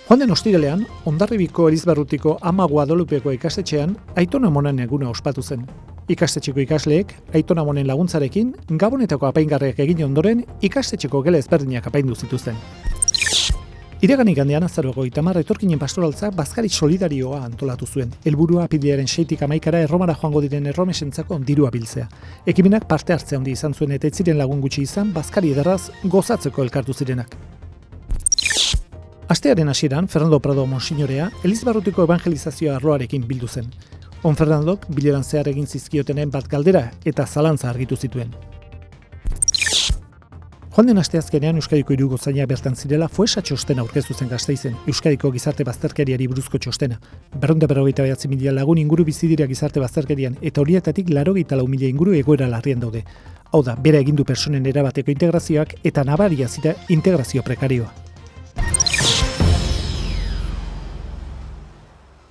Joan den ostiralean, Hondarribiko Elizbarrutiko Ama Guadalupeko ikastetxean Aiton Amonen eguna ospatu zen. Ikastetxeko ikasleek Aiton Amonen laguntzarekin Gabonetako apaingarriak egin ondoren ikastetxeko gela ezberdinak apaindu zituzten. Iragan igandean azaroako 30 etorkinen pastoraltzak bazkari solidarioa antolatu zuen. Helburua apirilaren 6tik 11ra Erromara joango diren erromesentzako dirua biltzea. Ekimenak parte hartzea handi izan zuen eta ez ziren lagun gutxi izan bazkari ederraz gozatzeko elkartu zirenak. Astearen hasieran, Fernando Prado Monsignorea Elizbarrutiko evangelizazioa arloarekin bildu zen. On Fernandok bileran zehar egin zizkiotenen bat galdera eta zalantza argitu zituen. Joan den asteazkenean Euskadiko Hirugotzaina bertan zirela Foessa txostena aurkeztu zen Gasteizen, Euskadiko gizarte bazterkeriari buruzko txostena. 249.000 lagun inguru bizi dira gizarte bazterkerian eta horietatik 84.000 inguru egoera larrian daude. Hau da, bera egin du personen erabateko integrazioak eta nabaria zira integrazio prekarioa.